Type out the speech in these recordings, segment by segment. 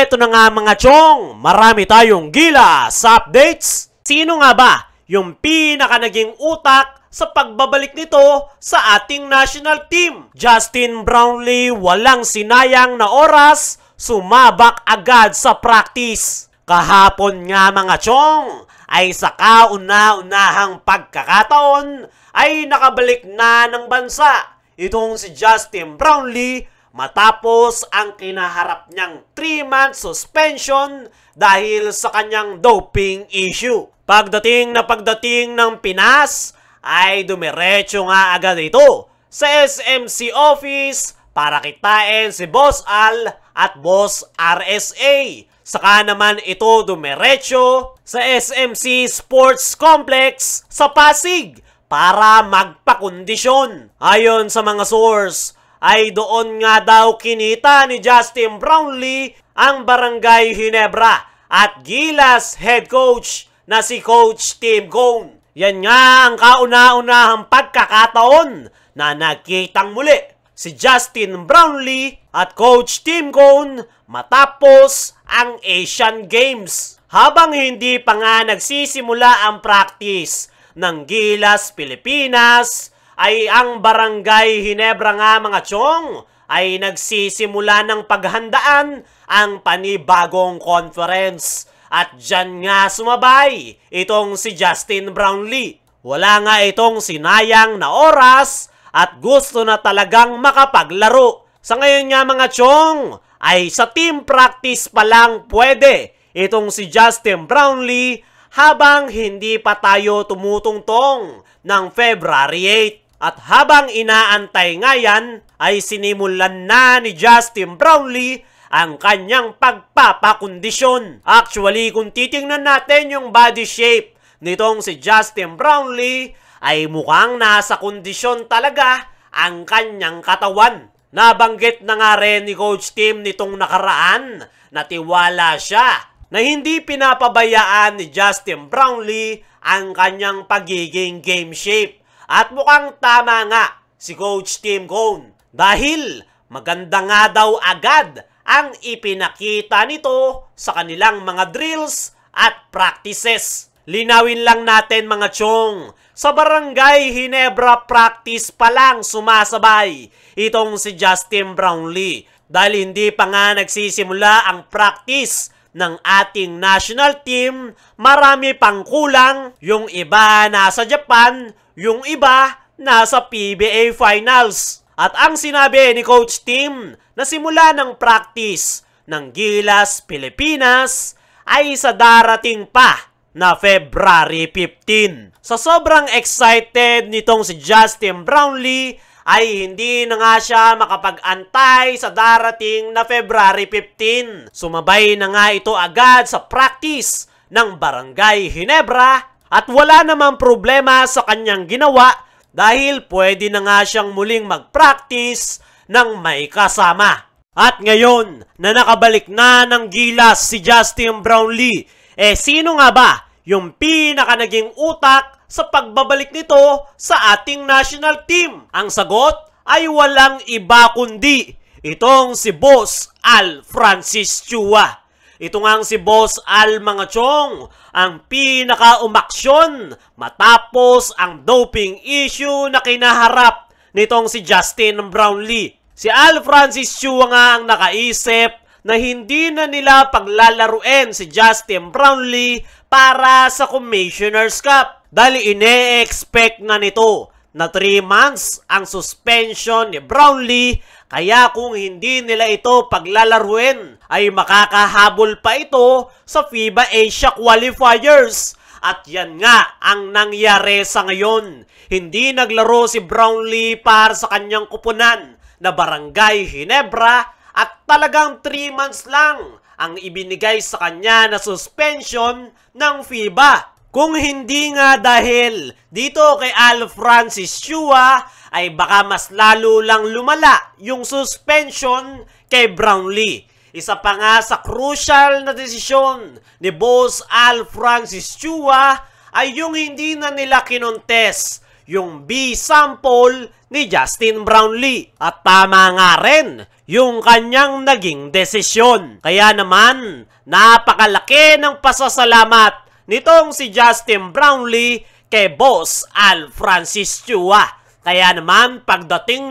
Eto na nga mga chong, marami tayong gilas updates. Sino nga ba yung pinaka naging utak sa pagbabalik nito sa ating national team? Justin Brownlee walang sinayang na oras, sumabak agad sa practice. Kahapon nga mga chong, ay sa kauna-unahang pagkakataon ay nakabalik na ng bansa itong si Justin Brownlee matapos ang kinaharap niyang 3-month suspension dahil sa kanyang doping issue. Pagdating ng Pinas ay dumiretso nga agad ito sa SMC office para kitain si Boss Al at Boss RSA. Saka naman ito dumiretso sa SMC Sports Complex sa Pasig para magpakondisyon. Ayon sa mga source, ay doon nga daw kinita ni Justin Brownlee ang Barangay Ginebra at Gilas head coach na si Coach Tim Cone. Yan nga ang kauna-unahang pagkakataon na nagkitang muli si Justin Brownlee at Coach Tim Cone matapos ang Asian Games. Habang hindi pa nga nagsisimula ang practice ng Gilas Pilipinas, ay ang Barangay Ginebra nga mga chong ay nagsisimula ng paghandaan ang panibagong conference. At dyan nga sumabay itong si Justin Brownlee. Wala nga itong sinayang na oras at gusto na talagang makapaglaro. Sa ngayon nga mga chong ay sa team practice pa lang pwede itong si Justin Brownlee habang hindi pa tayo tumutungtong ng February 8. At habang inaantay nga yan, ay sinimulan na ni Justin Brownlee ang kanyang pagpapakondisyon. Actually, kung titingnan natin yung body shape nitong si Justin Brownlee, ay mukhang nasa kondisyon talaga ang kanyang katawan. Nabanggit na nga rin ni Coach Tim nitong nakaraan na tiwala siya na hindi pinapabayaan ni Justin Brownlee ang kanyang pagiging game shape. At mukhang tama nga si Coach Tim Cone dahil maganda nga daw agad ang ipinakita nito sa kanilang mga drills at practices. Linawin lang natin mga chong, sa Barangay Ginebra practice pa lang sumasabay itong si Justin Brownlee dahil hindi pa nga nagsisimula ang practice ng ating national team. Marami pang kulang, yung iba nasa Japan, yung iba nasa PBA Finals. At ang sinabi ni Coach Tim na simula ng practice ng Gilas Pilipinas ay sa darating pa na February 15. Sa sobrang excited nitong si Justin Brownlee ay hindi na nga siya makapag-antay sa darating na February 15. Sumabay na nga ito agad sa practice ng Barangay Ginebra. At wala namang problema sa kanyang ginawa dahil pwede na nga siyang muling mag-practice ng may kasama. At ngayon na nakabalik na ng Gilas si Justin Brownlee, sino nga ba yung pinaka naging utak sa pagbabalik nito sa ating national team? Ang sagot ay walang iba kundi itong si Boss Al Francis Chua. Ito nga si Boss Al mga chong, ang pinaka-umaksyon matapos ang doping issue na kinaharap nitong si Justin Brownlee. Si Al Francis Chua nga ang nakaisip na hindi na nila paglalaruin si Justin Brownlee para sa Commissioner's Cup dahil ine-expect na nito na 3 months ang suspension ni Brownlee. Kaya kung hindi nila ito paglalaruin, ay makakahabol pa ito sa FIBA Asia Qualifiers. At yan nga ang nangyari sa ngayon. Hindi naglaro si Brownlee para sa kanyang kupunan na Barangay Ginebra at talagang 3 months lang ang ibinigay sa kanya na suspension ng FIBA. Kung hindi nga dahil dito kay Al Francis Chua, ay baka mas lalo lang lumala yung suspension kay Brownlee. Isa pa nga sa crucial na desisyon ni Boss Al Francis Chua ay yung hindi na nila kinontes yung B-sample ni Justin Brownlee. At tama nga rin yung kanyang naging desisyon. Kaya naman, napakalaki ng pasasalamat nitong si Justin Brownlee kay Boss Al Francis Chua. Kaya naman, pagdating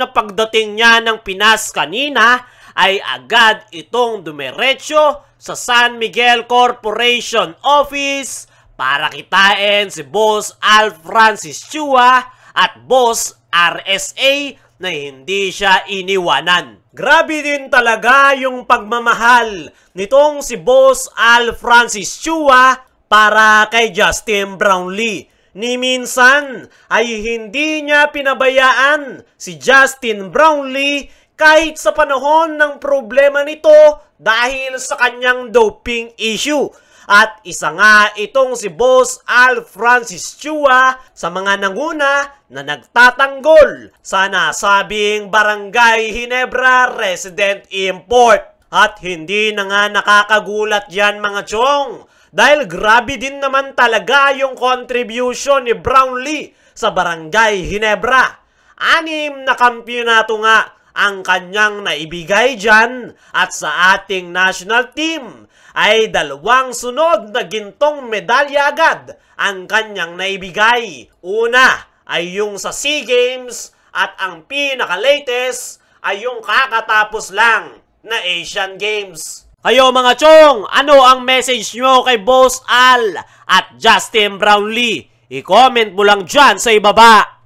niya ng Pinas kanina, ay agad itong dumiretso sa San Miguel Corporation Office para kitain si Boss Al Francis Chua at Boss RSA na hindi siya iniwanan. Grabe din talaga yung pagmamahal nitong si Boss Al Francis Chua para kay Justin Brownlee. Ni minsan ay hindi niya pinabayaan si Justin Brownlee kahit sa panahon ng problema nito dahil sa kanyang doping issue. At isa nga itong si Boss Al Francis Chua sa mga nanguna na nagtatanggol sa nasabing Barangay Ginebra Resident Import. At hindi na nga nakakagulat yan mga chong, dahil grabe din naman talaga yung contribution ni Brownlee sa Barangay Ginebra. 6 na kampyonato nga ang kanyang naibigay dyan, at sa ating national team ay 2 sunod na gintong medalya agad ang kanyang naibigay. Una ay yung sa SEA Games at ang pinaka-latest ay yung kakatapos lang na Asian Games. Kayo mga chong, ano ang message nyo kay Boss Al at Justin Brownlee? I-comment mo lang dyan sa ibaba.